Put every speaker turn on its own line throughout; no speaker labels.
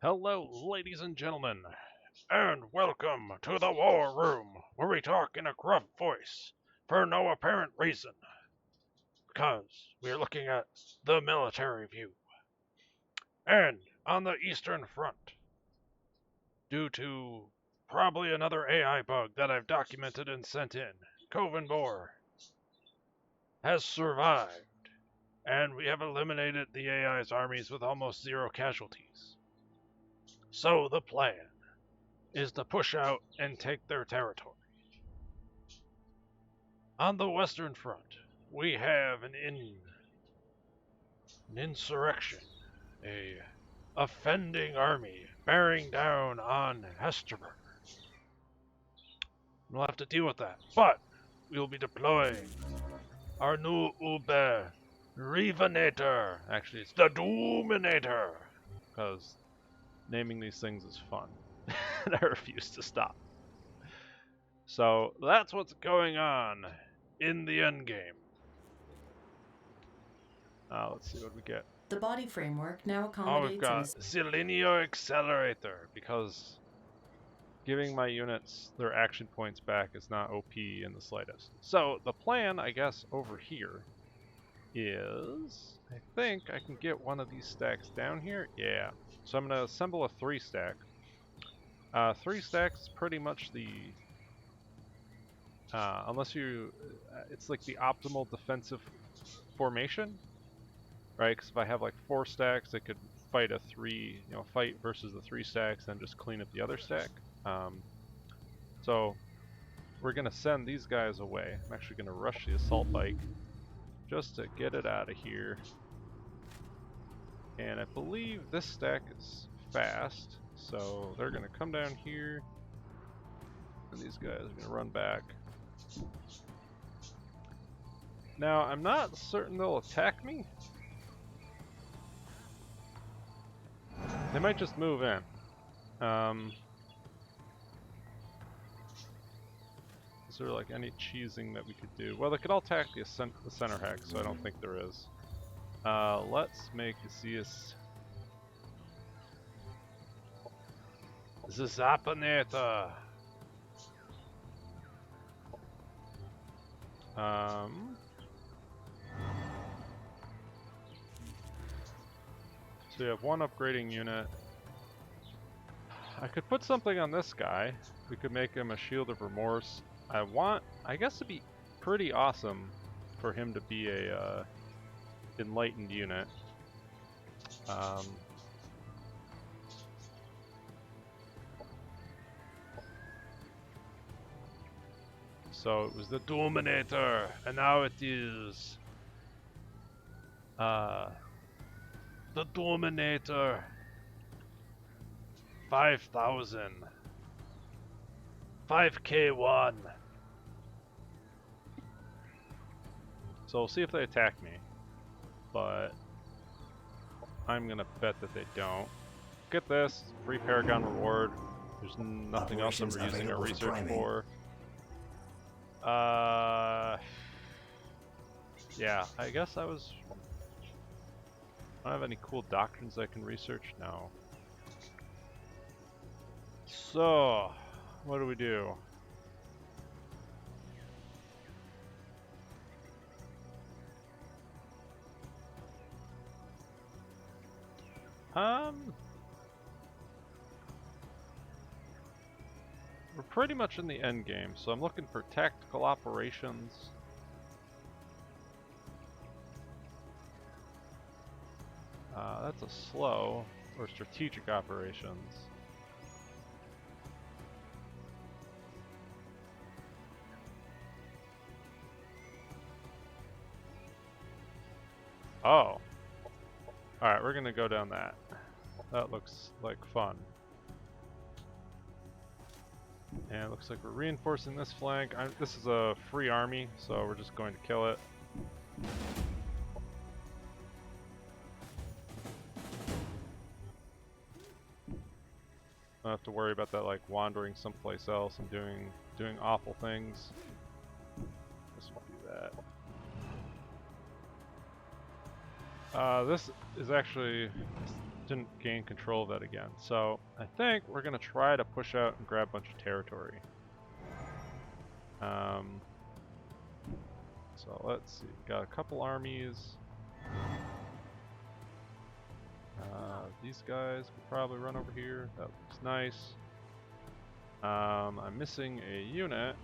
Hello, ladies and gentlemen, and welcome to the War Room, where we talk in a gruff voice for no apparent reason, because we're looking at the military view. And on the Eastern Front, due to probably another AI bug that I've documented and sent in, Coven Boar has survived, and we have eliminated the AI's armies with almost zero casualties. So the plan is to push out and take their territory. On the Western Front, we have an insurrection, a offending army bearing down on Hesterberg. We'll have to deal with that, but we will be deploying our new Ube Revenator. Actually, it's the Doominator, because naming these things is fun, and I refuse to stop. So that's what's going on in the endgame. Let's see what we get.
The body framework now
Oh, we've
accommodates
got Selenio Accelerator, because giving my units their action points back is not OP in the slightest. So the plan, I guess, over here is, I think I can get one of these stacks down here. Yeah. So I'm going to assemble a 3-stack. 3 stacks is pretty much the, unless you, it's like the optimal defensive formation. Right, because if I have like 4 stacks, I could fight a 3, fight versus the 3 stacks, and just clean up the other stack. So we're gonna send these guys away. I'm actually gonna rush the assault bike just to get it out of here. And I believe this stack is fast, so they're gonna come down here, and these guys are gonna run back. Now I'm not certain they'll attack me. They might just move in. Is there like any cheesing that we could do? Well, they could all attack the center hex, so I don't think there is. Let's make Zeus the Zapanator. So you have one upgrading unit. I could put something on this guy. We could make him a Shield of Remorse. I guess it'd be pretty awesome for him to be a enlightened unit. So it was the Dominator, and now it is the Dominator 5000 5k1. So we'll see if they attack me, but I'm gonna bet that they don't. Get this, free Paragon reward. There's nothing else I'm using our research for. Yeah, I guess I don't have any cool doctrines I can research? No. So, what do we do? We're pretty much in the end game, so I'm looking for tactical operations. That's a slow, or strategic operations. Oh. Alright, we're gonna go down that. That looks like fun. And it looks like we're reinforcing this flank. This is a free army, so we're just going to kill it. Don't have to worry about that like wandering someplace else and doing awful things. This will do that. This is actually
didn't gain control of that again. So I think we're going to try to push out and grab a bunch of territory. So let's see. Got a couple armies. These guys could probably run over here. That looks nice. I'm missing a unit.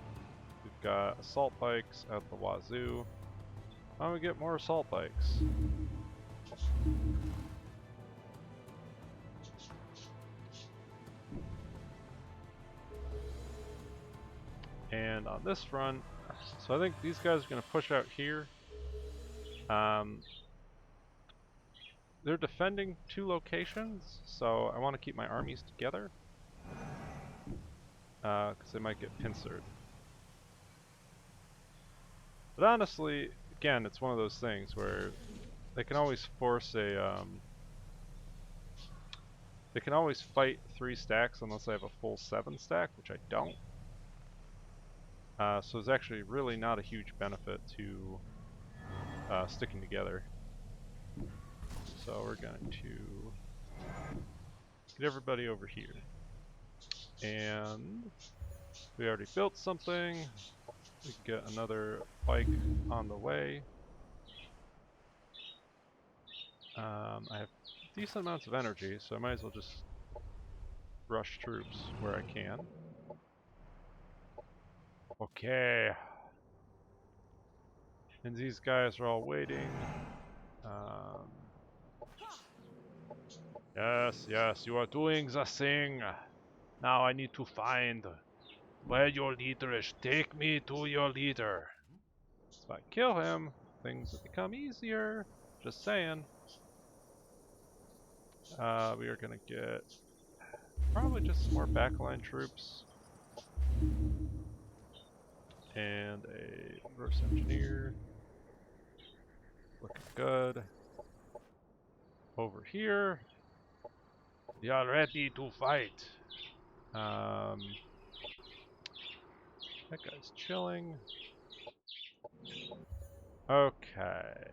We've got assault bikes out the wazoo. Why don't we get more assault bikes? And on this front, so I think these guys are going to push out here. They're defending 2 locations, so I want to keep my armies together. Because they might get pincered. But honestly, again, it's one of those things where they can always force a... they can always fight 3 stacks unless I have a full 7 stack, which I don't. So there's actually really not a huge benefit to sticking together. So we're going to get everybody over here. And we already built something. We can get another bike on the way. I have decent amounts of energy, so I might as well just rush troops where I can. Okay. And these guys are all waiting. Yes, yes, you are doing the thing. Now I need to find where your leader is. Take me to your leader. So if I kill him, things will become easier. Just saying. We are going to get probably just some more backline troops. And a reverse engineer. Looking good. Over here. We are ready to fight. That guy's chilling. Okay.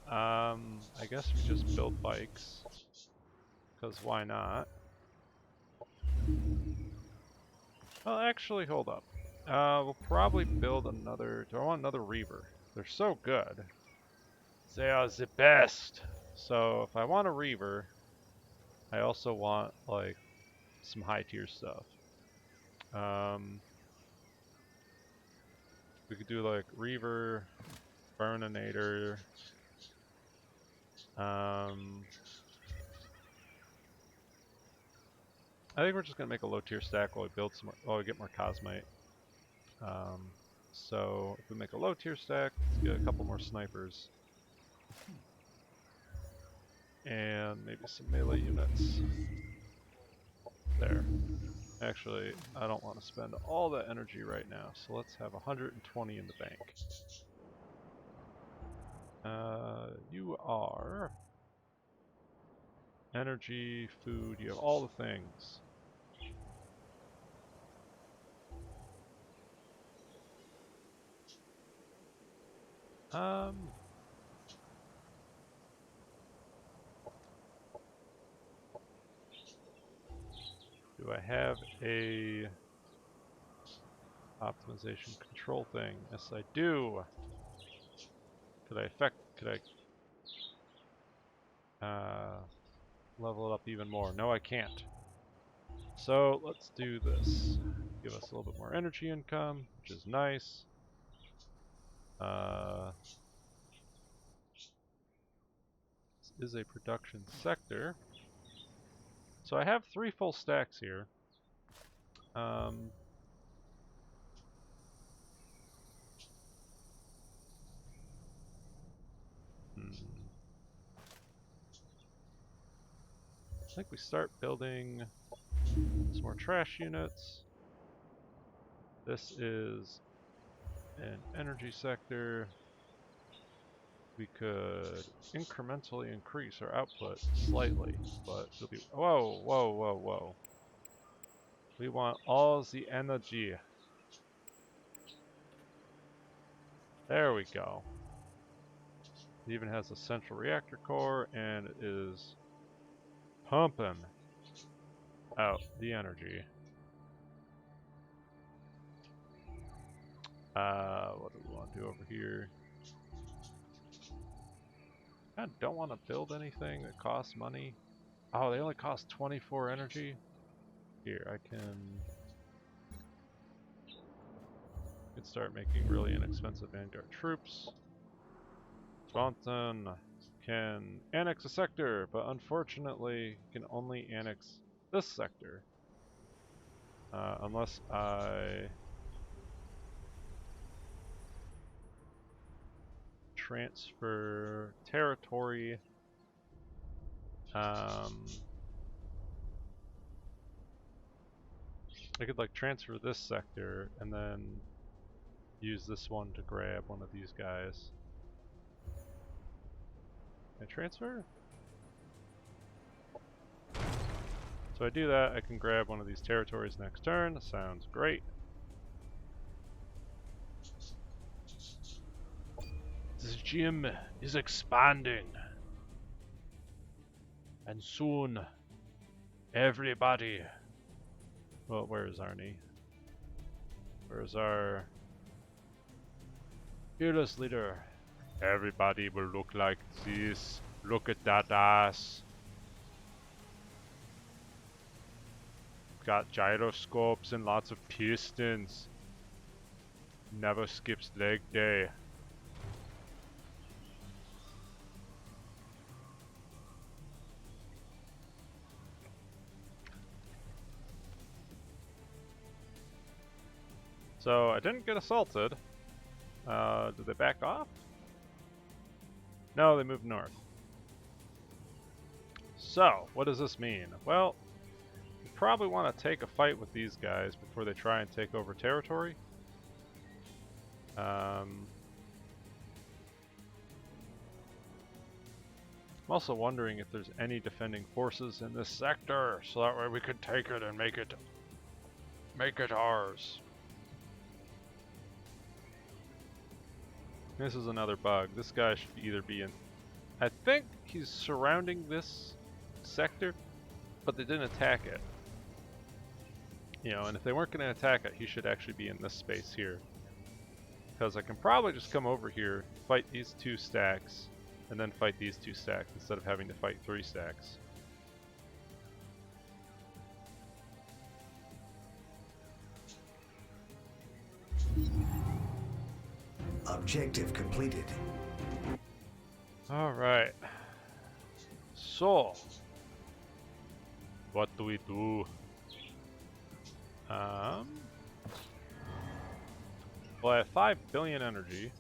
I guess we just build bikes. Because why not? Well, actually, hold up. We'll probably build another... Do I want another Reaver? They're so good. They are the best! So, if I want a Reaver, I also want, like, some high-tier stuff. We could do, like, Reaver, Burninator. I think we're just gonna make a low-tier stack while we build some more, while we get more Cosmite. So if we make a low-tier stack, let's get a couple more snipers. And maybe some melee units. There. Actually, I don't want to spend all that energy right now, so let's have 120 in the bank. You are... energy, food, you have all the things. Do I have a optimization control thing? Yes, I do. Could I level it up even more? No, I can't. So let's do this. Give us a little bit more energy income, which is nice. This is a production sector. So I have 3 full stacks here. I think we start building some more trash units. This is an energy sector. We could incrementally increase our output slightly, but it'll be... Whoa, whoa, whoa, whoa. We want all the energy. There we go. It even has a central reactor core and it is pumping out the energy. What do we want to do over here? I don't want to build anything that costs money. Oh, they only cost 24 energy? Here, I can start making really inexpensive Vanguard troops. Swanton can annex a sector, but unfortunately can only annex this sector. Unless I transfer territory. I could like transfer this sector and then use this one to grab one of these guys. Can I transfer? So I do that, I can grab one of these territories next turn. Sounds great.
This gym is expanding. And soon, everybody.
Well, where is Arnie? Where's our fearless leader? Everybody will look like this. Look at that ass. Got gyroscopes and lots of pistons. Never skips leg day. So I didn't get assaulted. Did they back off? No, they moved north. So, what does this mean? Well, you probably want to take a fight with these guys before they try and take over territory. I'm also wondering if there's any defending forces in this sector,
So that way we could take it and make it ours.
This is another bug. This guy should either be in... I think he's surrounding this sector, but they didn't attack it. You know, and if they weren't going to attack it, he should actually be in this space here. Because I can probably just come over here, fight these 2 stacks, and then fight these 2 stacks instead of having to fight 3 stacks.
Objective completed.
Alright. So, what do we do? Well, I have 5 billion energy.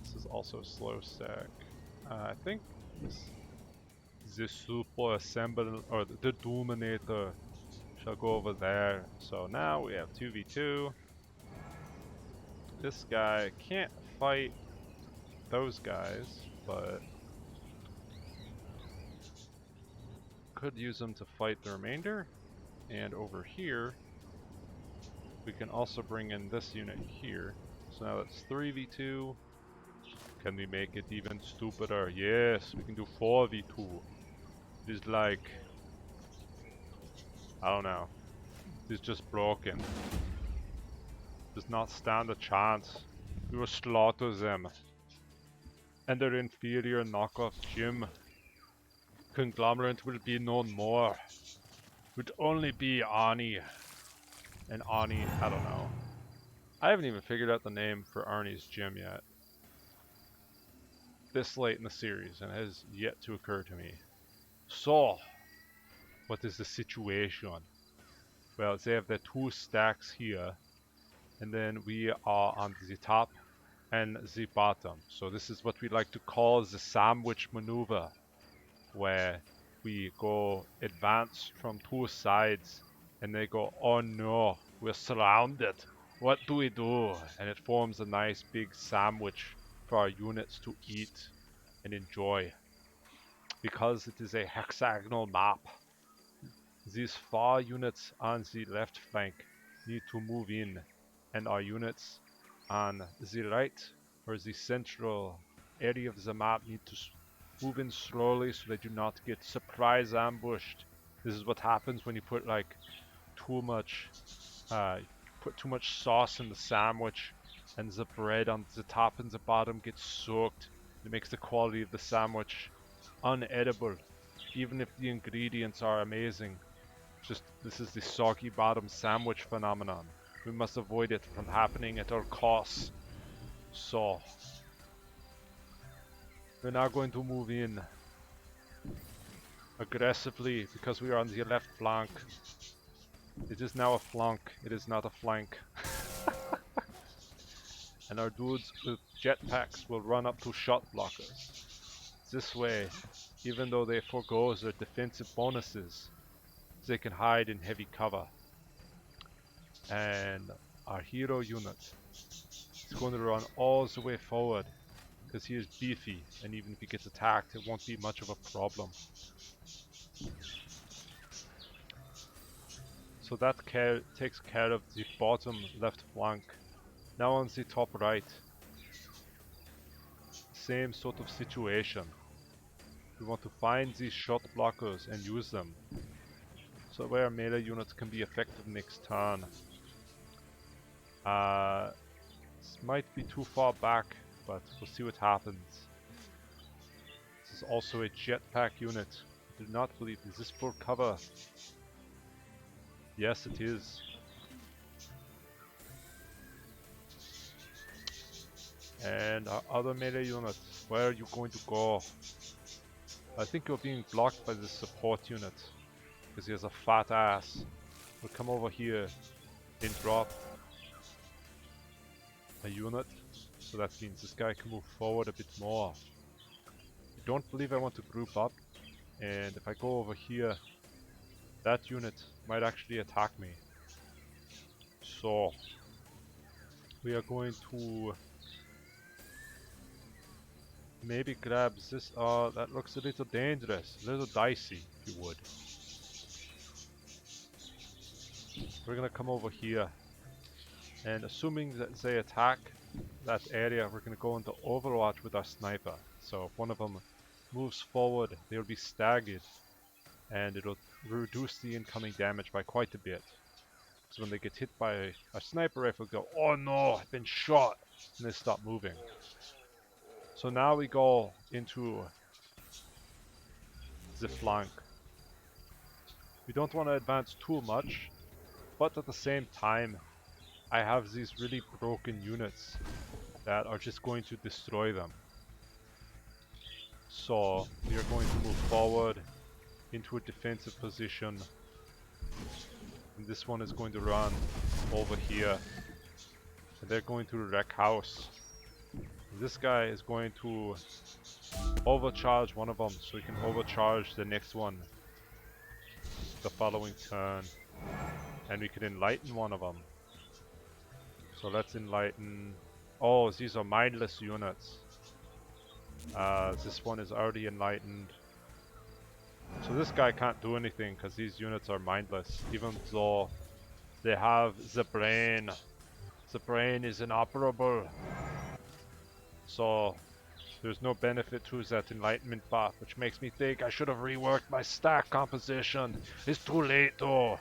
This is also slow stack. I think the super assemble or the Dominator shall go over there. So now we have 2v2. This guy can't fight those guys, but could use them to fight the remainder. And over here, we can also bring in this unit here. So now that's 3v2. Can we make it even stupider? Yes, we can do 4v2. It is like, I don't know. It's just broken. Does not stand a chance. We will slaughter them. And their inferior knockoff gym. Conglomerate will be no more. Would only be Arnie. And Arnie, I don't know. I haven't even figured out the name for Arnie's gym yet. This late in the series, and it has yet to occur to me. So, what is the situation? Well, they have the 2 stacks here, and then we are on the top and the bottom. So this is what we like to call the sandwich maneuver, where we go advanced from 2 sides, and they go, oh no, we're surrounded. What do we do? And it forms a nice big sandwich for our units to eat and enjoy. Because it is a hexagonal map, these 4 units on the left flank need to move in, and our units on the right or the central area of the map need to move in slowly so they do not get surprise ambushed. This is what happens when you put like too much sauce in the sandwich, and the bread on the top and the bottom gets soaked. It makes the quality of the sandwich unedible, even if the ingredients are amazing. Just this is the soggy bottom sandwich phenomenon. We must avoid it from happening at all costs. So we're now going to move in aggressively because we are on the left flank. It is now a flank, it is not a flank. And our dudes with jetpacks will run up to shot blockers. This way, even though they forego their defensive bonuses, they can hide in heavy cover. And our hero unit is going to run all the way forward because he is beefy, and even if he gets attacked, it won't be much of a problem. So that takes care of the bottom left flank. Now on the top right, same sort of situation. We want to find these shot blockers and use them, so where melee units can be effective next turn. This might be too far back, but we'll see what happens. This is also a jetpack unit. I do not believe, is this full cover? Yes, it is. And our other melee unit, where are you going to go? I think you're being blocked by the support unit, because he has a fat ass. We'll come over here and drop a unit, so that means this guy can move forward a bit more. I don't believe I want to group up, and if I go over here, that unit might actually attack me. So we are going to maybe grab this. That looks a little dangerous, a little dicey, if you would. We're gonna come over here, and assuming that they attack that area, we're gonna go into Overwatch with our sniper. So if one of them moves forward, they'll be staggered, and it'll reduce the incoming damage by quite a bit. So when they get hit by a sniper rifle, go, "Oh no, I've been shot," and they stop moving. So now we go into the flank. We don't want to advance too much, but at the same time, I have these really broken units that are just going to destroy them. So we are going to move forward into a defensive position. And this one is going to run over here. And they're going to wreck house. And this guy is going to overcharge one of them, so he can overcharge the next one the following turn. And we can enlighten one of them. So let's enlighten. Oh, these are mindless units. This one is already enlightened. So this guy can't do anything because these units are mindless, even though they have the brain. The brain is inoperable. So there's no benefit to that enlightenment buff, which makes me think I should have reworked my stack composition. It's too late though.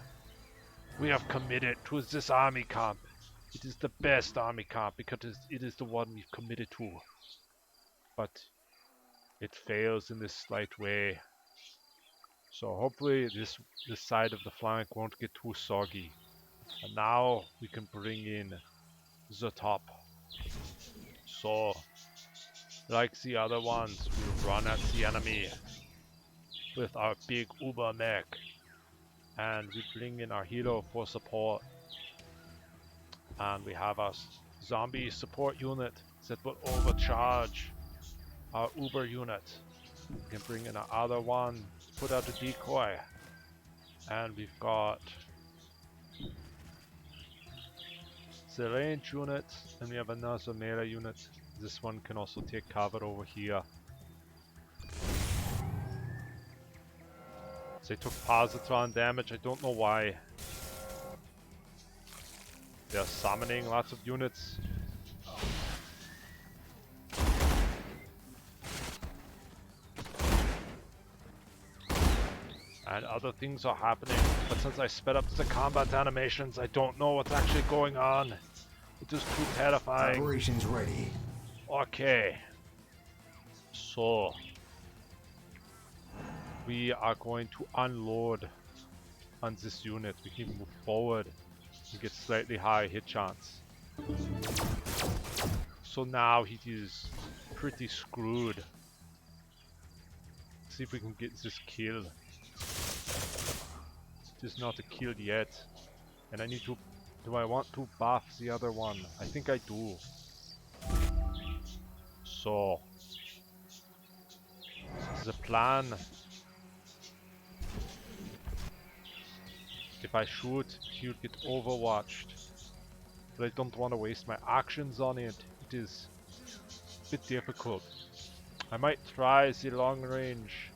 We have committed to this army comp. It is the best army comp because it is the one we've committed to. But it fails in this slight way. So hopefully this side of the flank won't get too soggy. And now we can bring in the top. So, like the other ones, we'll run at the enemy with our big Uber mech. And we bring in our hero for support. And we have our zombie support unit that will overcharge our Uber unit. We can bring in our other one, put out a decoy. And we've got the range unit, and we have another melee unit. This one can also take cover over here. They took positron damage, I don't know why. They're summoning lots of units. And other things are happening, but since I sped up the combat animations, I don't know what's actually going on. It is too terrifying.
Operations ready.
Okay. So, we are going to unload on this unit. We can move forward and get slightly higher hit chance. So now he is pretty screwed. See if we can get this kill. It is not a kill yet. And I need to... Do I want to buff the other one? I think I do. So... the plan... If I shoot, he'll get overwatched. But I don't want to waste my actions on it. It is a bit difficult. I might try the long range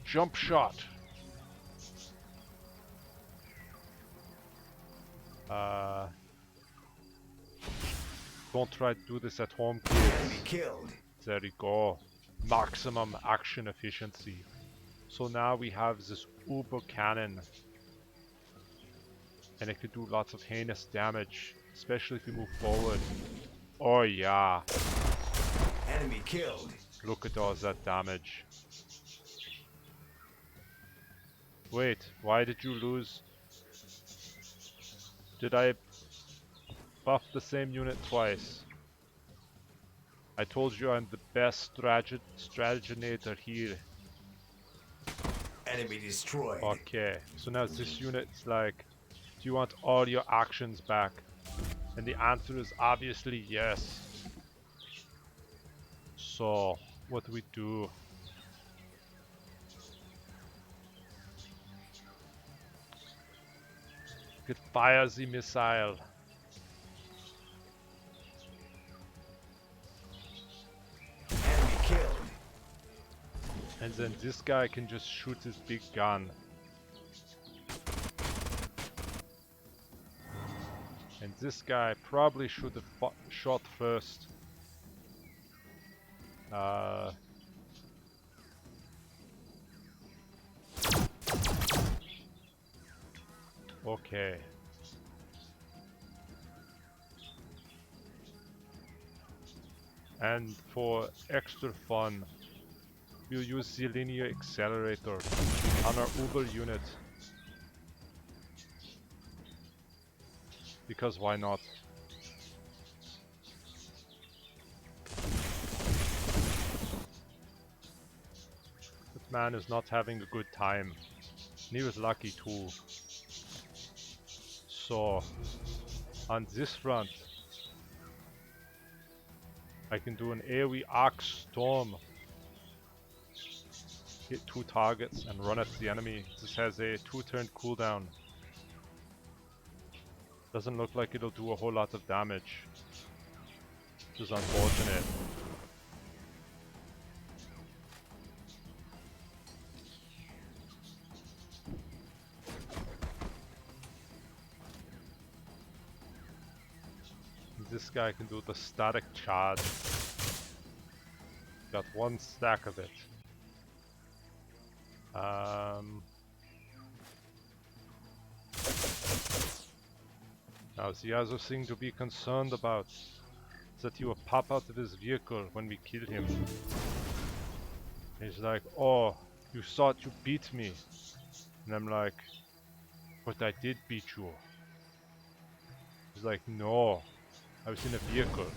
jump shot. Don't try to do this at home,
Enemy
kids.
killed.
There we go. Maximum action efficiency. So now we have this uber cannon. And it could do lots of heinous damage. Especially if we move forward. Oh yeah.
Enemy killed.
Look at all that damage. Wait, why did you lose? Did I buff the same unit twice? I told you I'm the best strateginator here.
Enemy destroyed.
Okay, so now this unit's like, do you want all your actions back? And the answer is obviously yes. So, what do we do? We could fire the missile.
Enemy killed.
And then this guy can just shoot his big gun. And this guy probably should have shot first. Okay. And for extra fun, we'll use the linear accelerator on our Uber unit. Because why not? That man is not having a good time. And he was lucky too. So, on this front, I can do an AoE arc storm. Hit 2 targets and run at the enemy. This has a 2-turn cooldown. Doesn't look like it'll do a whole lot of damage. Which is unfortunate. This guy can do the static charge. Got 1 stack of it. Now the other thing to be concerned about is that he will pop out of his vehicle when we kill him. He's like, oh, you thought you beat me. And I'm like, but I did beat you. He's like, no, I was in a vehicle.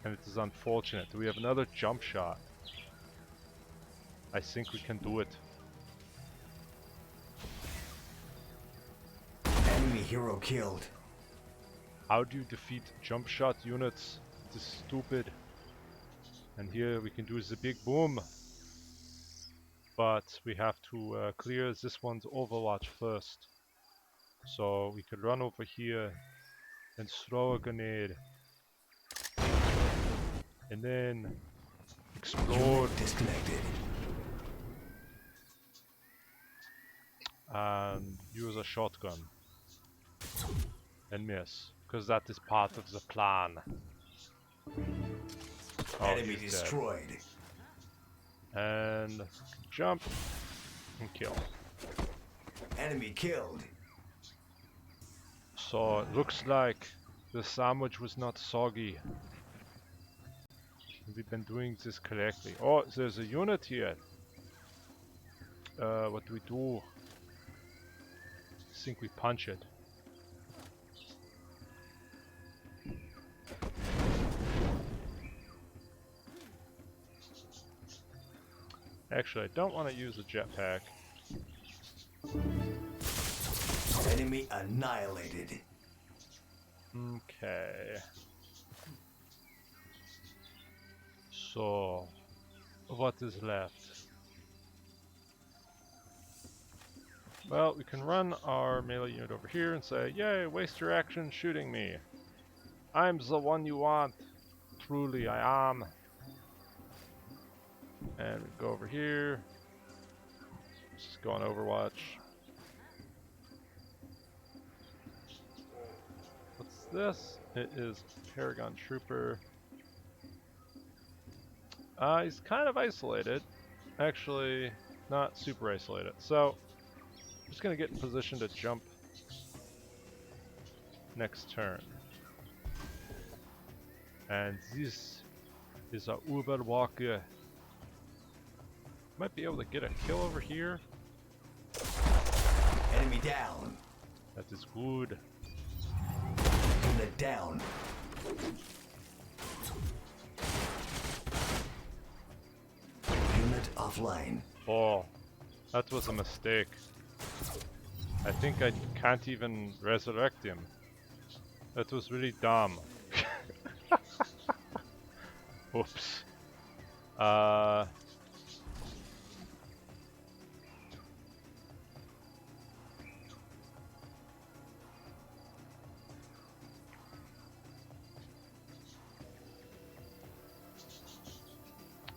And it is unfortunate. We have another jump shot. I think we can do it.
Enemy hero killed.
How do you defeat jump shot units? It is stupid. And here we can do the big boom. But we have to clear this one's overwatch first. So we could run over here and throw a grenade. And then explode.
Unit disconnected.
And use a shotgun. And miss. Because that is part of the plan. Oh,
Enemy
he's dead.
destroyed.
And jump and kill.
Enemy killed.
So it looks like the sandwich was not soggy. We've been doing this correctly. Oh, there's a unit here. What do we do? I think we punch it. Actually, I don't want to use a jetpack.
Enemy annihilated.
Okay. So, what is left? Well, we can run our melee unit over here and say, yay, waste your action shooting me. I'm the one you want. Truly, I am. And we go over here. Let's just go on Overwatch. What's this? It is Paragon Trooper. He's kind of isolated. Actually, not super isolated. So, I'm just going to get in position to jump next turn. And this is a Uber Walker. Might be able to get a kill over here.
Enemy down.
That is good.
Unit down. Unit offline.
Oh, that was a mistake. I think I can't even resurrect him. That was really dumb. Oops.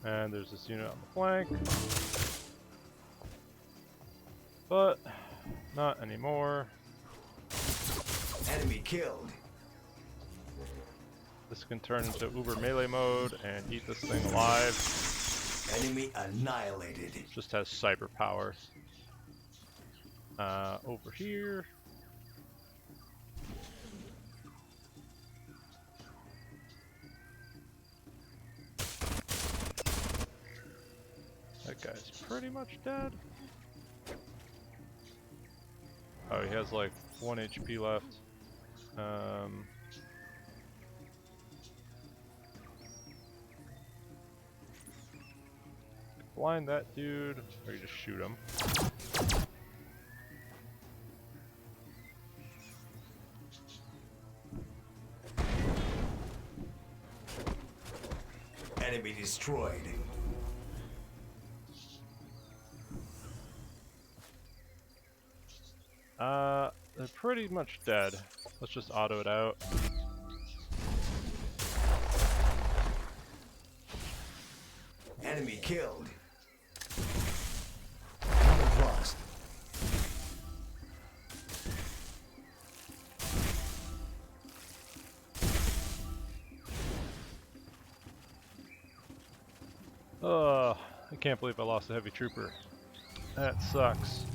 And there's this unit on the flank. But not anymore.
Enemy killed.
This can turn into Uber melee mode and eat this thing alive.
Enemy annihilated.
Just has cyber power. Over here. That guy's pretty much dead. Oh, he has like 1 HP left. Blind that dude, or you just shoot him.
Enemy destroyed.
They're pretty much dead. Let's just auto it out.
Enemy killed. Unit lost.
I can't believe I lost a heavy trooper. That sucks.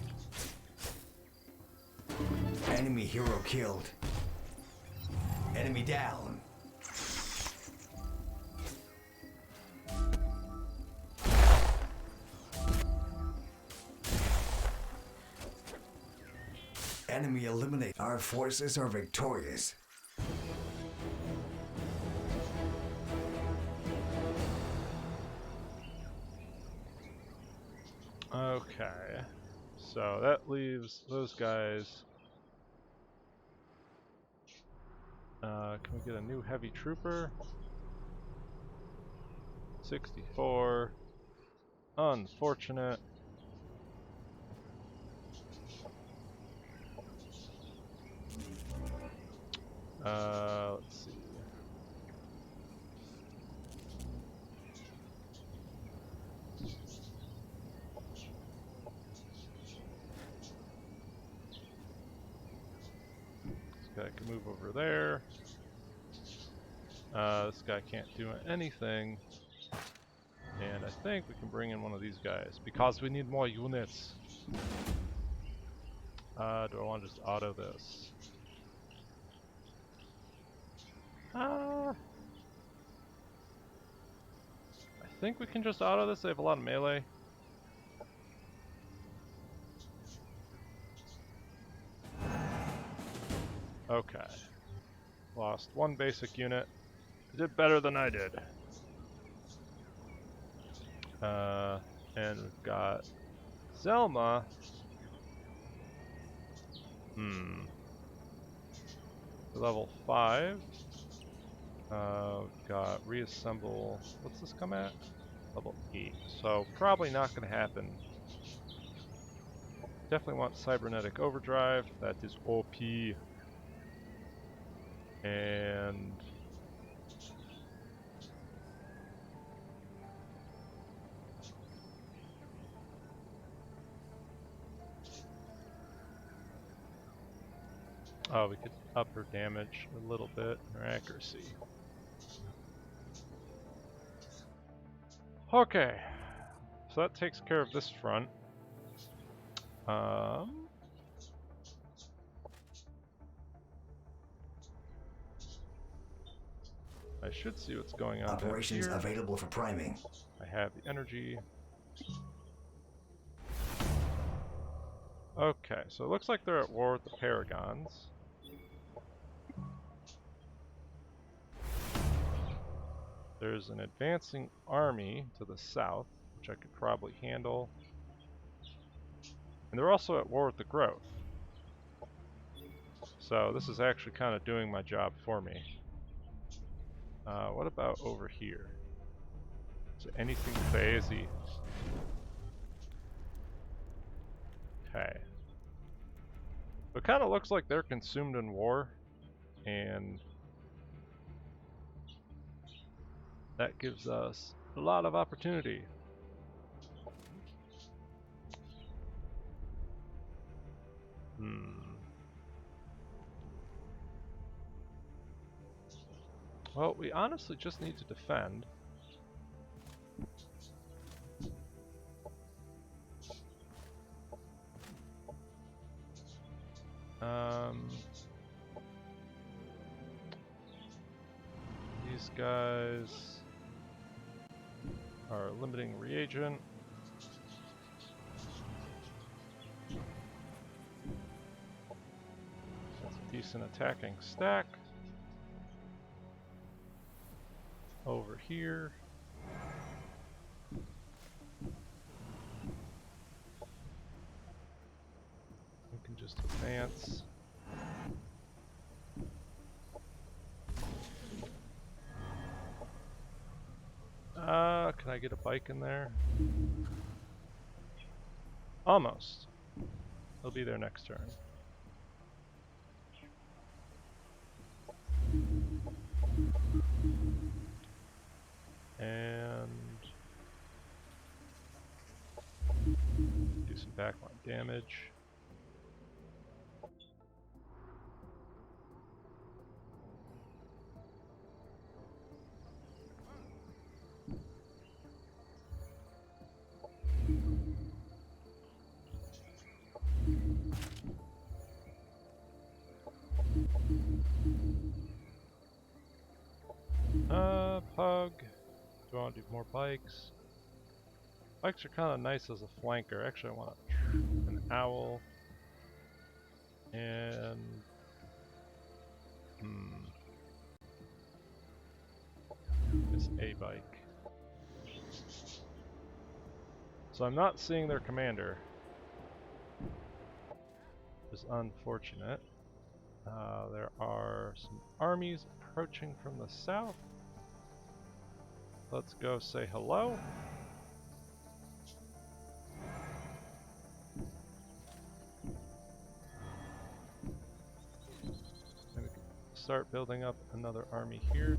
Enemy hero killed. Enemy down. Enemy eliminated. Our forces are victorious.
Okay. So that leaves those guys. Can we get a new heavy trooper? 64. Unfortunate. Let's see. This guy can move over there. This guy can't do anything. And I I think we can bring in one of these guys because we need more units. Do I want to just auto this? I think we can just auto this. They have a lot of melee. Okay. Lost one basic unit. It did better than I did. And we've got Zelma. Level 5. We've got reassemble. What's this come at? Level 8. So probably not going to happen. Definitely want cybernetic overdrive. That is OP. And oh, we could up her damage a little bit, her accuracy. Okay, so that takes care of this front. I should see what's going on
Operations
down here.
available for priming.
I have the energy. Okay, so it looks like they're at war with the Paragons. There's an advancing army to the south, which I could probably handle. And they're also at war with the Growth. So this is actually kind of doing my job for me. What about over here? Is there anything phasey? Okay. It kind of looks like they're consumed in war, and that gives us a lot of opportunity. Well, we honestly just need to defend. These guys are limiting reagent. That's a decent attacking stack. Over here. We can just advance. Can I get a bike in there? Almost. He'll be there next turn. And do some backline damage. Pug. Do I want to do more bikes? Bikes are kind of nice as a flanker. Actually, I want an owl. And... it's a bike. So I'm not seeing their commander. Which is unfortunate. There are some armies approaching from the south. Let's go say hello. And we can start building up another army here.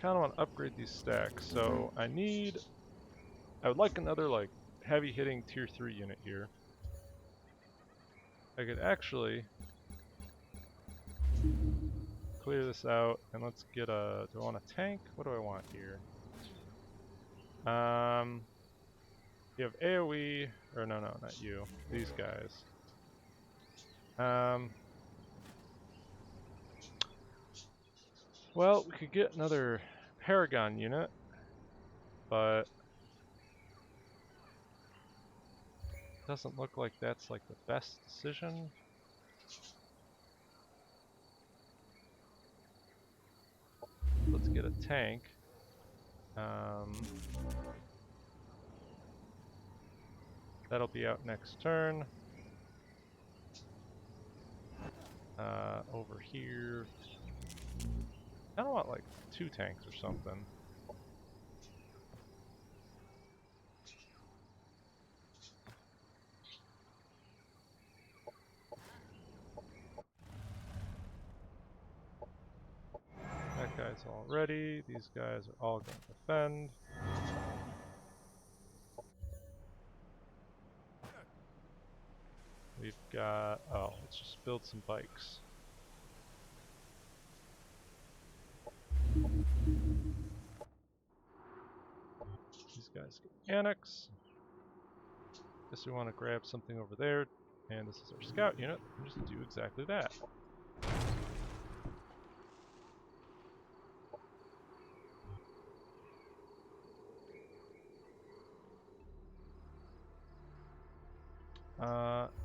kind of want to upgrade these stacks, so I would like another like heavy hitting tier 3 unit here. I could actually clear this out and let's get a, do I want a tank? What do I want here? You have AoE, or no, not you, these guys. Well, we could get another Paragon unit, but doesn't look like that's like the best decision. Let's get a tank. That'll be out next turn. Over here, I don't want like 2 tanks or something. That guy's all ready. These guys are all going to defend. We've got, oh, let's just build some bikes. These guys get annex. Guess we want to grab something over there, and this is our scout unit. And just do exactly that.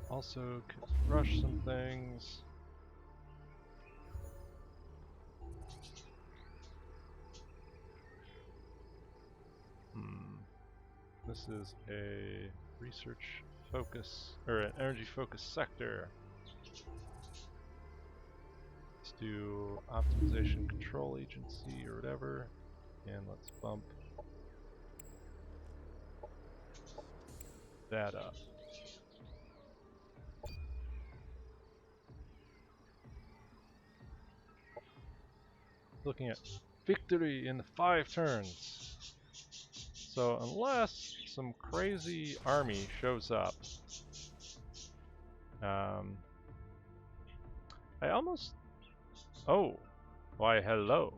Also could rush some things. This is a research focus, or an energy focus sector. Let's do optimization control agency or whatever, and let's bump that up. Looking at victory in 5 turns. So unless some crazy army shows up, I almost, oh, why hello.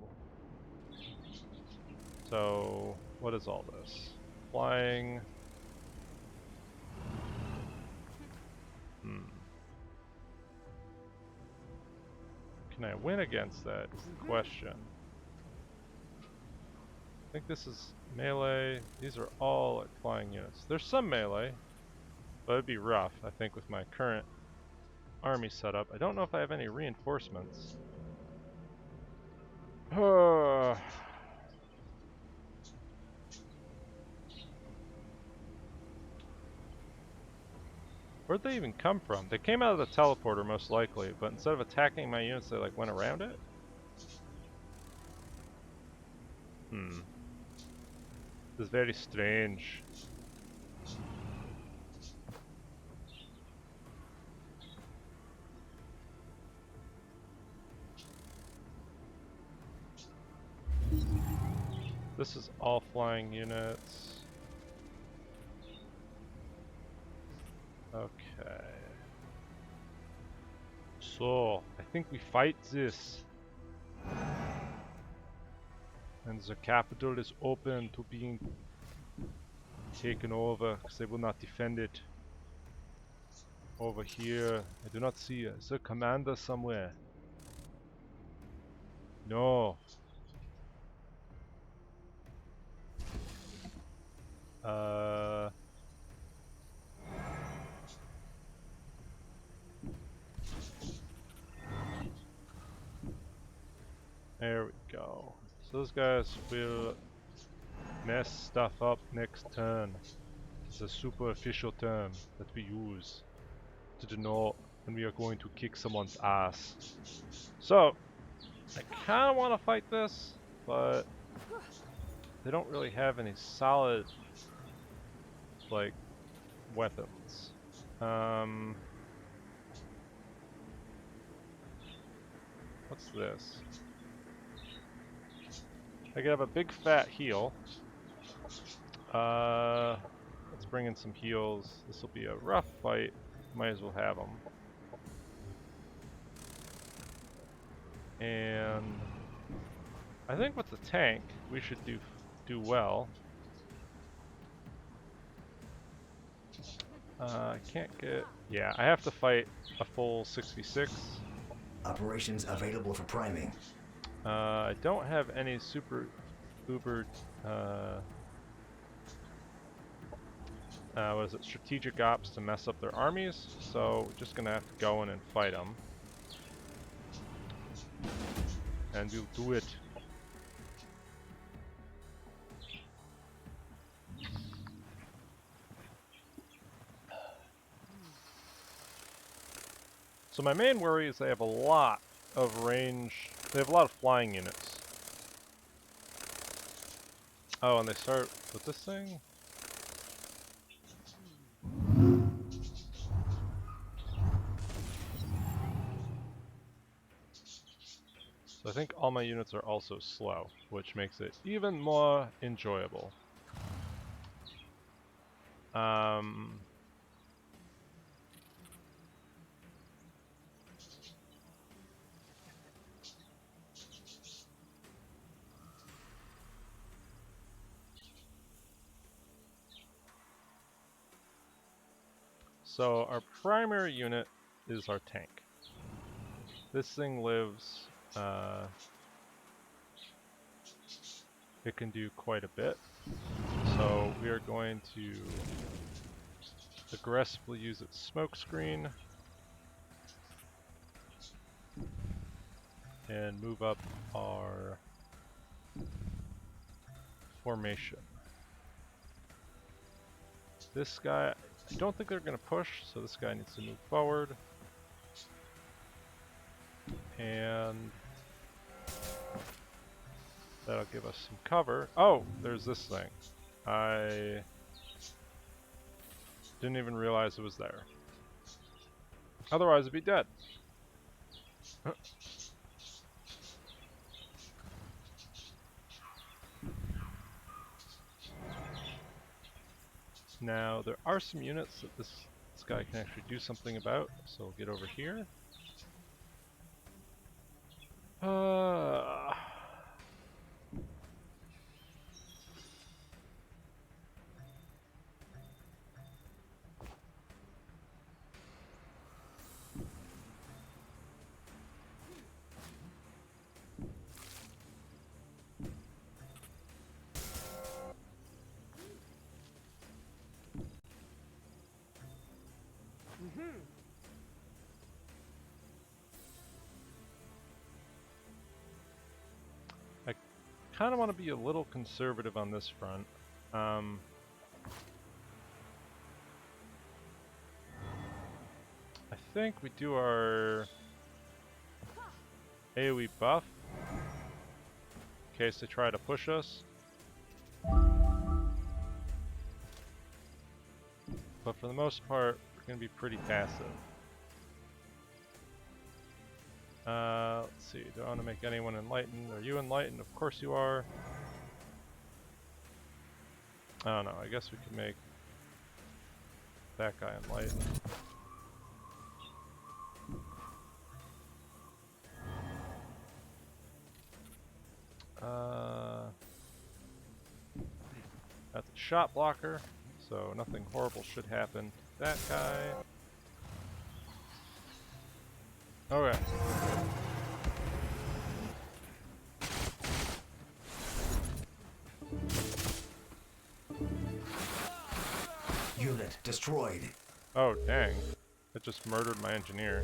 So what is all this? Flying. Can I win against that is the question. I think this is melee. These are all like flying units. There's some melee, but it'd be rough, I think, with my current army setup. I don't know if I have any reinforcements. Where'd they even come from? They came out of the teleporter most likely, but instead of attacking my units, they like went around it? This is very strange. This is all flying units. Okay. So, I think we fight this. And the capital is open to being taken over, because they will not defend it. Over here, I do not see the commander somewhere. No. There we go. So those guys will mess stuff up next turn. It's a super official term that we use to denote when we are going to kick someone's ass. So, I kind of want to fight this, but they don't really have any solid, like, weapons. What's this? I could have a big fat heal. Let's bring in some heals. This will be a rough fight. Might as well have them. And I think with the tank, we should do well. I can't get... Yeah, I have to fight a full 66.
Operations available for priming.
I don't have any super uber... what is it? Strategic ops to mess up their armies. So we're just gonna have to go in and fight them. And we'll do it. So my main worry is they have a lot of range. They have a lot of flying units. Oh, and they start with this thing? So I think all my units are also slow, which makes it even more enjoyable. So our primary unit is our tank. This thing lives, it can do quite a bit. So we are going to aggressively use its smoke screen and move up our formation. This guy, I don't think they're going to push, so this guy needs to move forward. And that'll give us some cover. Oh, there's this thing. I didn't even realize it was there. Otherwise, it'd be dead. Now, there are some units that this guy can actually do something about, so we'll get over here. I kind of want to be a little conservative on this front. I think we do our AoE buff in case they try to push us. But for the most part, we're going to be pretty passive. Let's see, do I want to make anyone enlightened? Are you enlightened? Of course you are. I don't know, I guess we could make that guy enlightened. That's a shot blocker, so nothing horrible should happen to that guy. Okay.
Unit destroyed.
Oh, dang. It just murdered my engineer.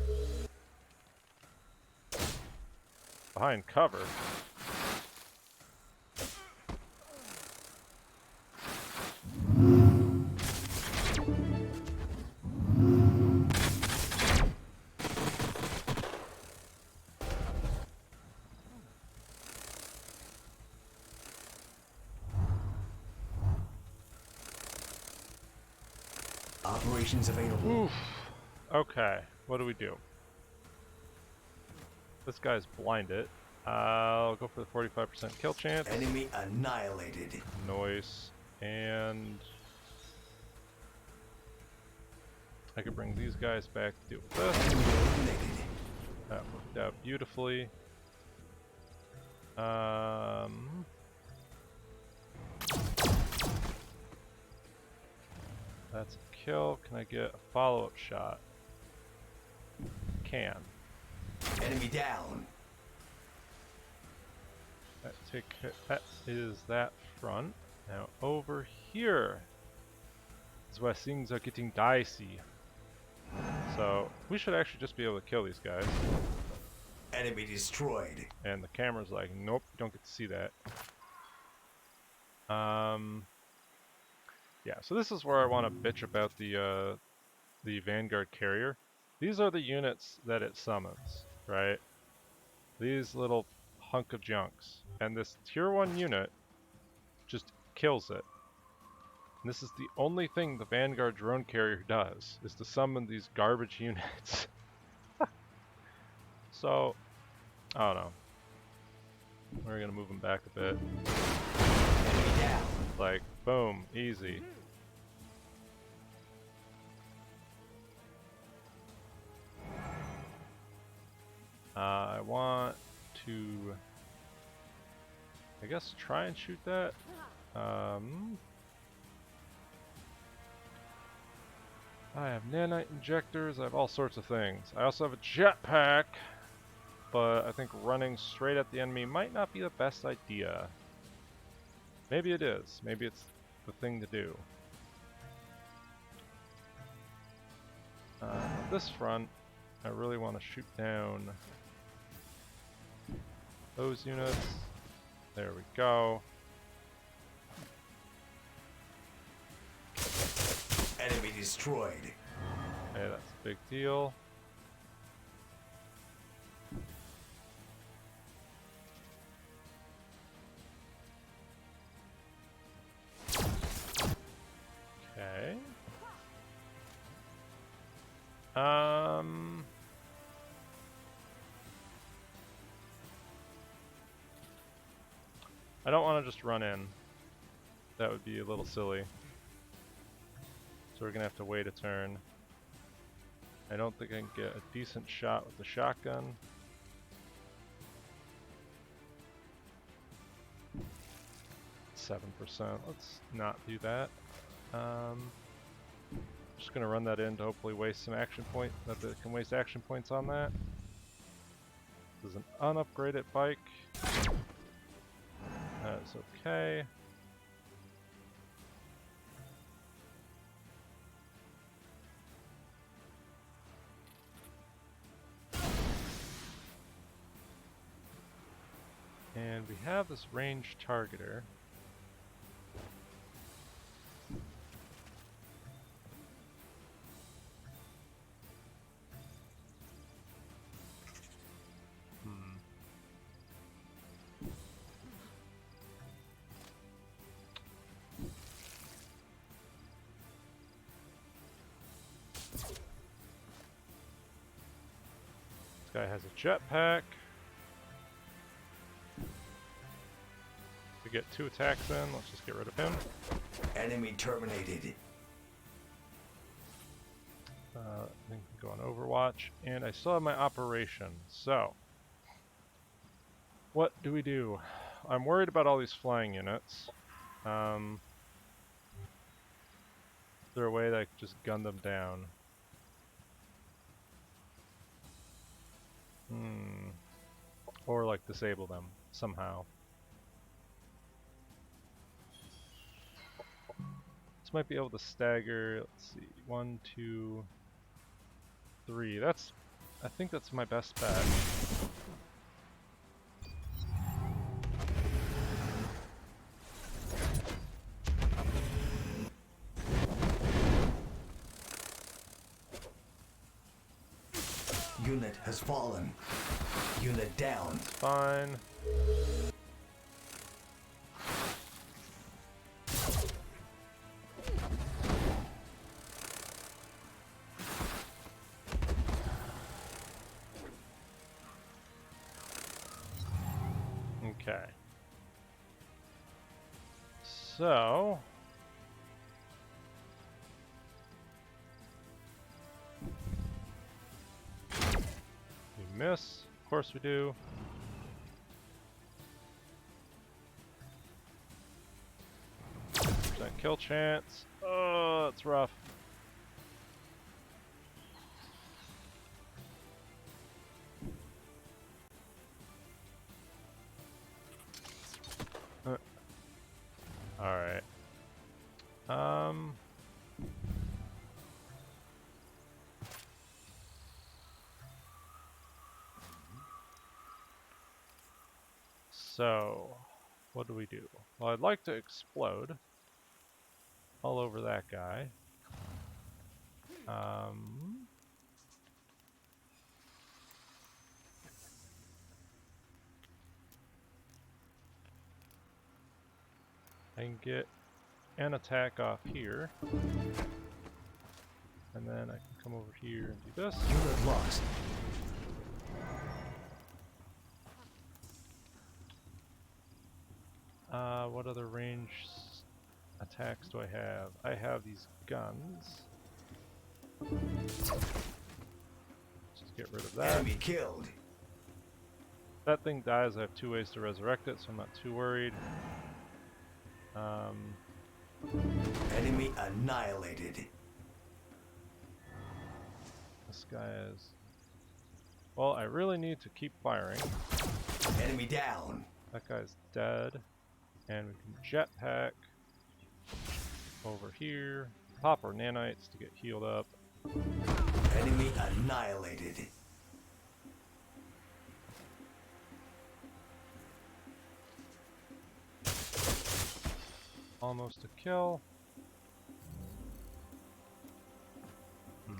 Behind cover.
Operations available.
Oof. Okay, what do we do? This guy's blinded. I'll go for the 45% kill chance.
Enemy annihilated.
Noise. And I could bring these guys back to deal with this.
Enemy eliminated.
That worked out beautifully. That's a kill. Can I get a follow-up shot? Can.
Enemy down.
That is that front. Now over here is where things are getting dicey. So we should actually just be able to kill these guys.
Enemy destroyed.
And the camera's like, nope, you don't get to see that. Yeah, so this is where I want to bitch about the Vanguard carrier. These are the units that it summons, right? These little hunk of junks. And this tier 1 unit just kills it. And this is the only thing the Vanguard drone carrier does, is to summon these garbage units. So, I don't know. We're gonna move them back a bit.
Enemy down.
Like, boom, easy. I want to, I guess, try and shoot that. I have nanite injectors, I have all sorts of things. I also have a jetpack, but I think running straight at the enemy might not be the best idea. Maybe it is. Maybe it's the thing to do. This front, I really want to shoot down those units. There we go.
Enemy destroyed.
Hey, that's a big deal. Okay. I don't want to just run in. That would be a little silly. So we're gonna have to wait a turn. I don't think I can get a decent shot with the shotgun. %. Let's not do that. Just gonna run that in to hopefully waste some action point. That it can waste action points on that. This is an unupgraded bike. That is okay. And we have this ranged targeter. This guy has a jetpack. We get 2 attacks in, let's just get rid of him.
Enemy terminated.
I think we can go on Overwatch, and I still have my operation, so what do we do? I'm worried about all these flying units. Is there a way that I could just gun them down? Or like disable them somehow. This might be able to stagger, let's see, 1, 2, 3. I think that's my best bet.
Unit has fallen. Unit down.
Fine. Okay. So we miss. Of course we do. Percent kill chance. Oh, that's rough. All right. So, what do we do? Well, I'd like to explode all over that guy. I can get an attack off here. And then I can come over here and do this.
Unit lost.
What other range attacks do I have? I have these guns. Just get rid of that.
Enemy killed.
If that thing dies, I have 2 ways to resurrect it, so I'm not too worried.
Enemy annihilated.
This guy is... Well, I really need to keep firing.
Enemy down.
That guy's dead. And we can jetpack over here. Pop our nanites to get healed up.
Enemy annihilated.
Almost a kill. Can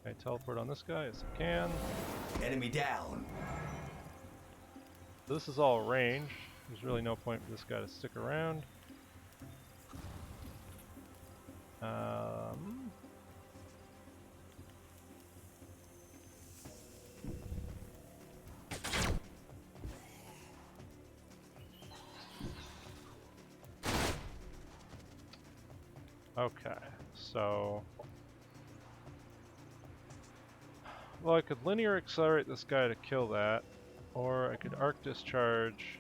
I teleport on this guy? Yes, I can.
Enemy down.
This is all range. There's really no point for this guy to stick around. Okay, so... Well, I could linear accelerate this guy to kill that, or I could arc discharge.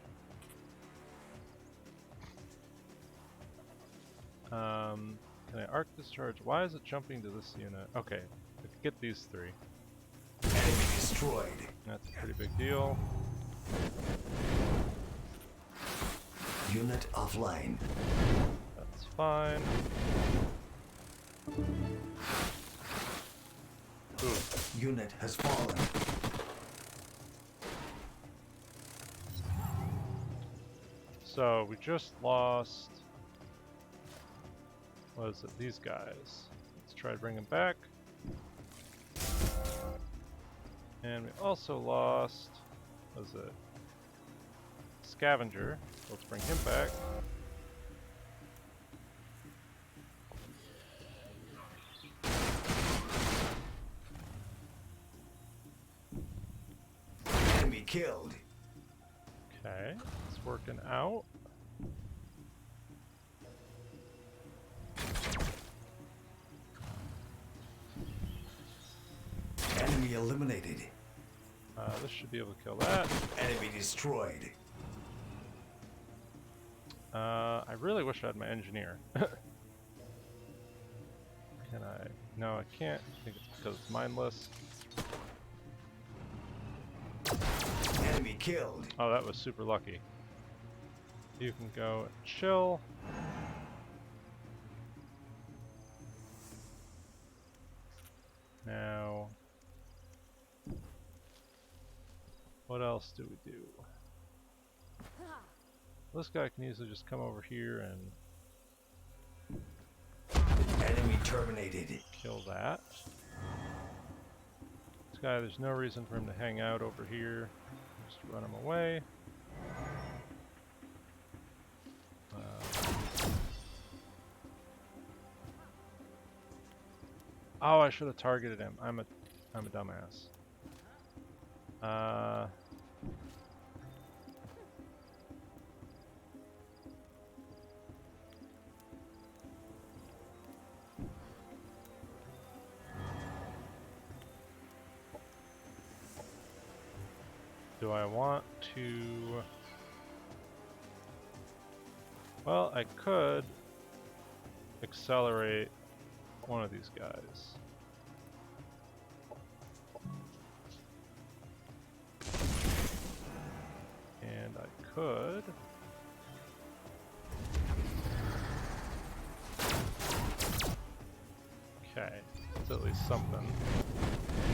Can I arc discharge? Why is it jumping to this unit? Okay, I could get these 3.
Enemy destroyed.
That's a pretty big deal.
Unit offline.
That's fine. Ooh.
Unit has fallen.
So we just lost... What is it? These guys. Let's try to bring them back. And we also lost... What is it? Scavenger. Let's bring him back.
Enemy killed.
Okay, it's working out.
Enemy eliminated.
This should be able to kill that.
Enemy destroyed.
I really wish I had my engineer. Can I? No, I can't. I think it's because it's mindless.
Enemy killed.
Oh, that was super lucky. You can go and chill. Now, what else do we do? This guy can easily just come over here and
Enemy terminated.
kill that. This guy, there's no reason for him to hang out over here. Just run him away. Oh, I should have targeted him. I'm a dumbass. Uh, do I want to... Well, I could accelerate one of these guys. And I could... Okay, that's at least something.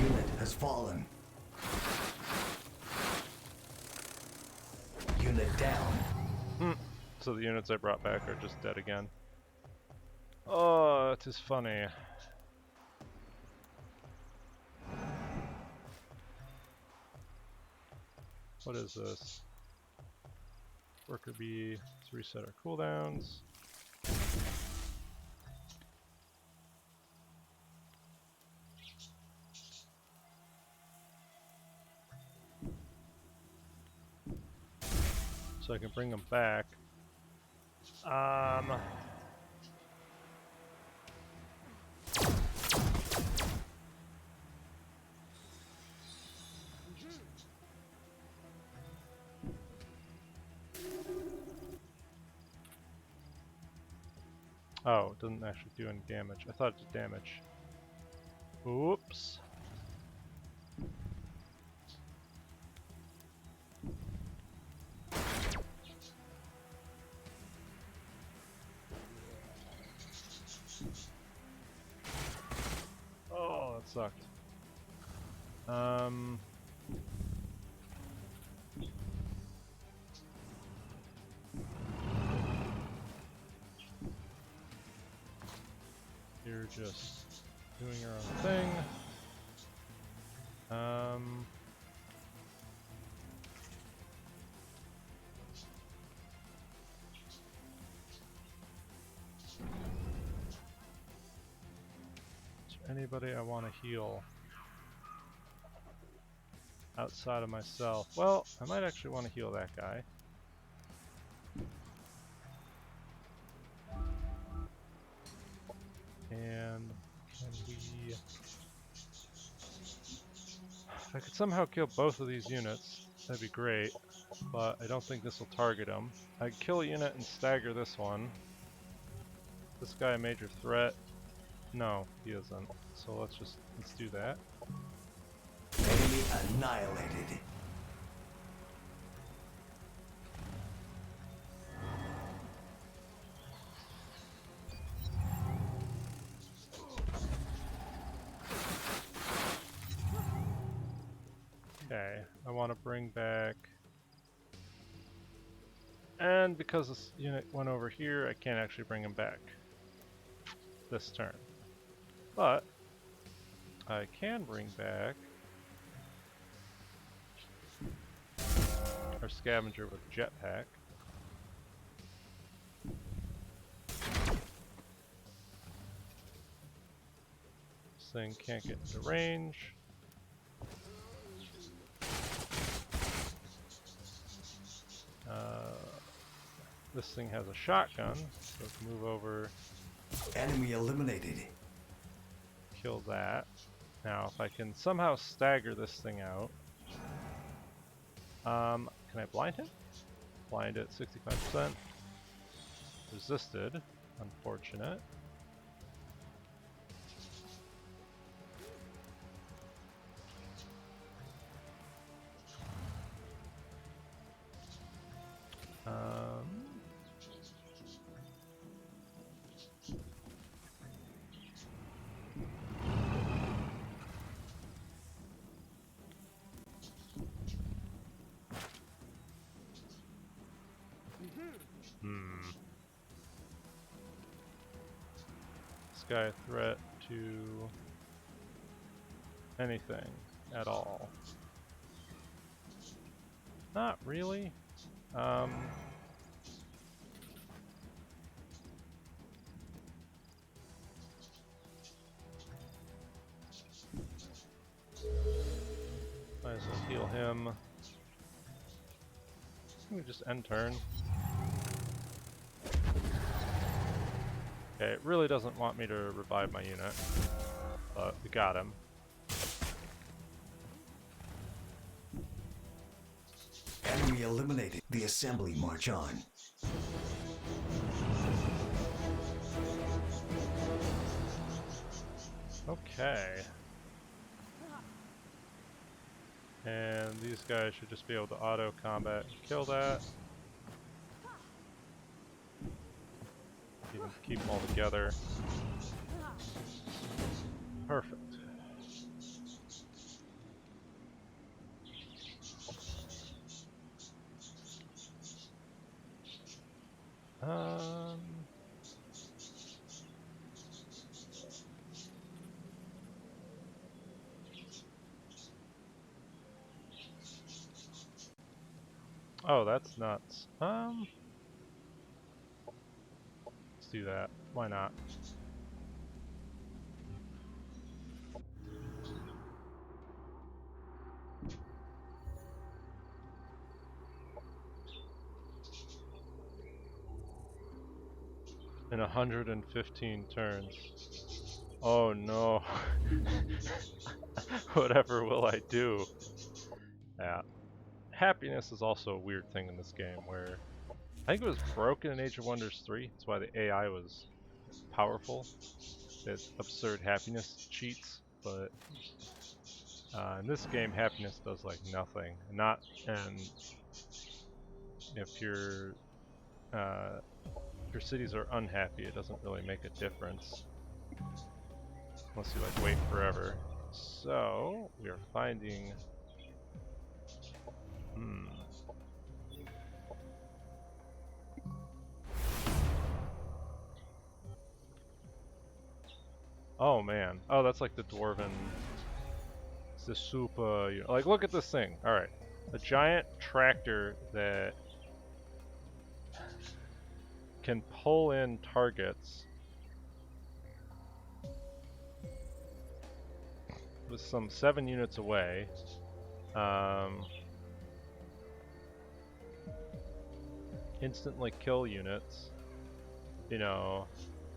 Unit has fallen. Unit down.
So the units I brought back are just dead again. Oh, it is funny. What is this? Worker bee, let's reset our cooldowns. So I can bring them back. Oh, it doesn't actually do any damage. I thought it did damage. Oops. Oh, that sucked. You're just doing your own thing. Is there anybody I want to heal outside of myself? Well, I might actually want to heal that guy. And can we... If I could somehow kill both of these units, that'd be great, but I don't think this will target them. I'd kill a unit and stagger this one. This guy a major threat? No, he isn't. So let's do that.
Enemy annihilated.
Okay, I want to bring back... And because this unit went over here, I can't actually bring him back this turn. But I can bring back our scavenger with jetpack. This thing can't get into range. This thing has a shotgun, so it can move over,
Enemy eliminated.
kill that. Now, if I can somehow stagger this thing out, can I blind him? Blind at 65%. Resisted. Unfortunate. This guy a threat to anything at all? Not really. Might as well heal him. We just end turn. Okay, it really doesn't want me to revive my unit, but we got him.
Enemy eliminated. The assembly march on.
Okay. And these guys should just be able to auto combat and kill that. Even keep them all together. Perfect. Oh, that's nuts. Let's do that. Why not? In 115 turns. Oh no. Whatever will I do? Yeah. Happiness is also a weird thing in this game where I think it was broken in Age of Wonders 3. That's why the AI was powerful. It's absurd happiness cheats, but in this game happiness does like nothing. And if your cities are unhappy, it doesn't really make a difference. Unless you like wait forever. So we are finding Oh man. Oh, that's like the dwarven. It's the super. Like, look at this thing. All right, a giant tractor that can pull in targets with some 7 units away. Instantly kill units. You know,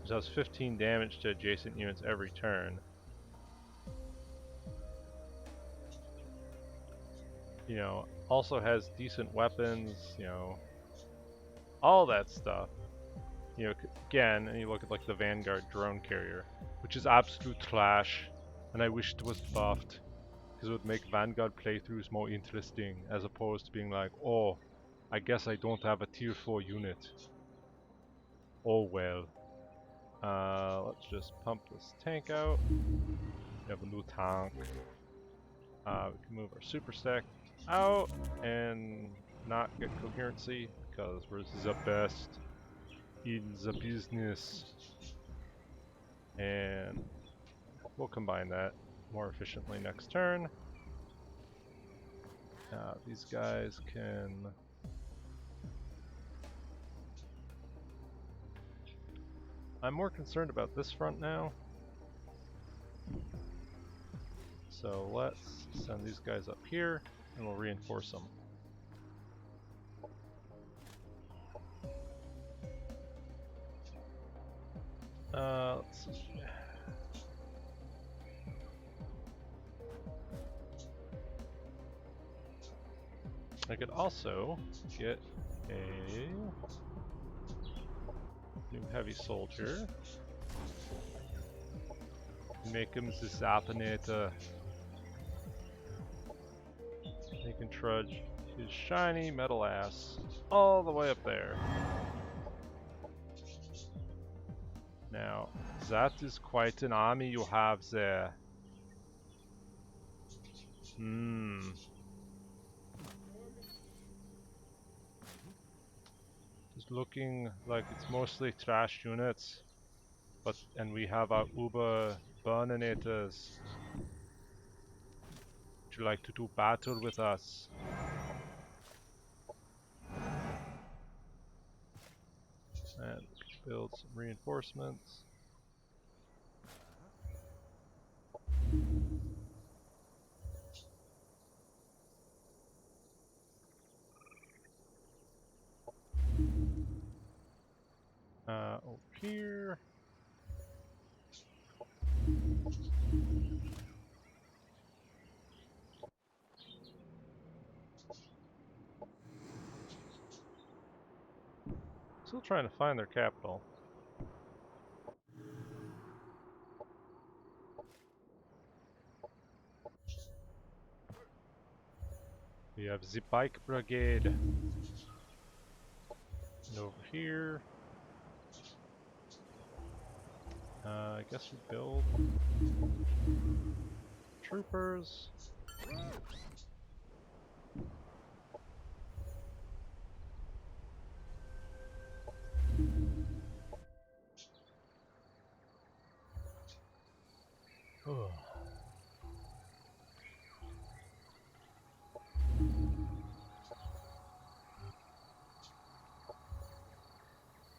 does 15 damage to adjacent units every turn. You know, also has decent weapons, you know, all that stuff. You know, again, and you look at like the Vanguard drone carrier, which is absolute trash, and I wish it was buffed, because it would make Vanguard playthroughs more interesting, as opposed to being like, oh, I guess I don't have a tier 4 unit. Oh well. Let's just pump this tank out. We have a new tank. We can move our super stack out and not get coherency, because we're the best in the business. And we'll combine that more efficiently next turn. These guys can... I'm more concerned about this front now. So let's send these guys up here, and we'll reinforce them. Let's see. I could also get a new heavy soldier. Make him the Zapinator. He can trudge his shiny metal ass all the way up there. Now, that is quite an army you have there. It's looking like it's mostly trash units, and we have our Uber Burninators. Would you like to do battle with us? And build some reinforcements. Over here. Still trying to find their capital. We have the Bike Brigade. And over here. I guess we build troopers. Oh.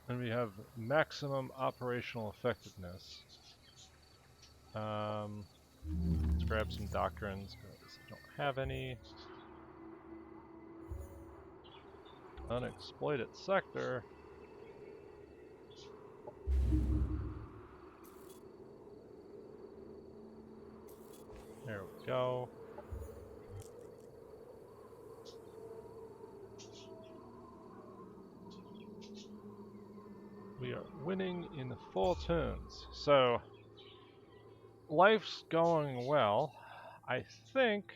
And we have maximum operational effectiveness. Let's grab some doctrines because I don't have any. Unexploited sector. There we go. We are winning in 4 turns. So, life's going well. I think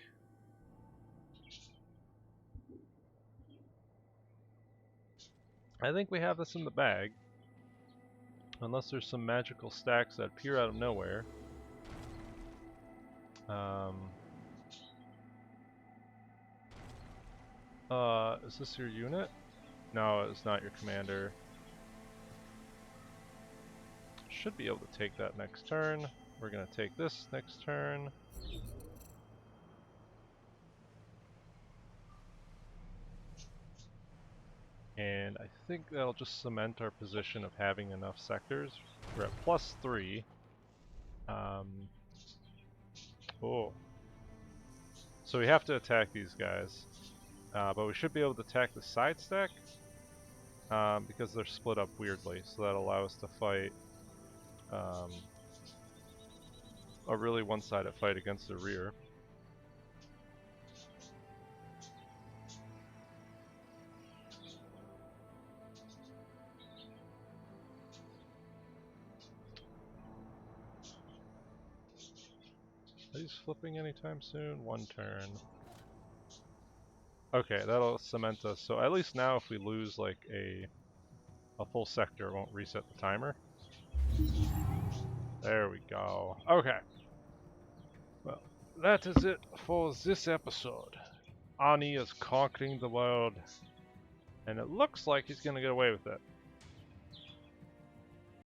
we have this in the bag. Unless there's some magical stacks that appear out of nowhere. Is this your unit? No, it's not your commander. Should be able to take that next turn. We're gonna take this next turn. And I think that'll just cement our position of having enough sectors. We're at +3. Oh. So we have to attack these guys. But we should be able to attack the side stack. Because they're split up weirdly. So that'll allow us to fight a really one-sided fight against the rear. Are these flipping anytime soon? 1 turn. Okay, that'll cement us. So at least now if we lose like a full sector, it won't reset the timer. There we go. Okay. Well, that is it for this episode. Ani is conquering the world. And it looks like he's gonna get away with it.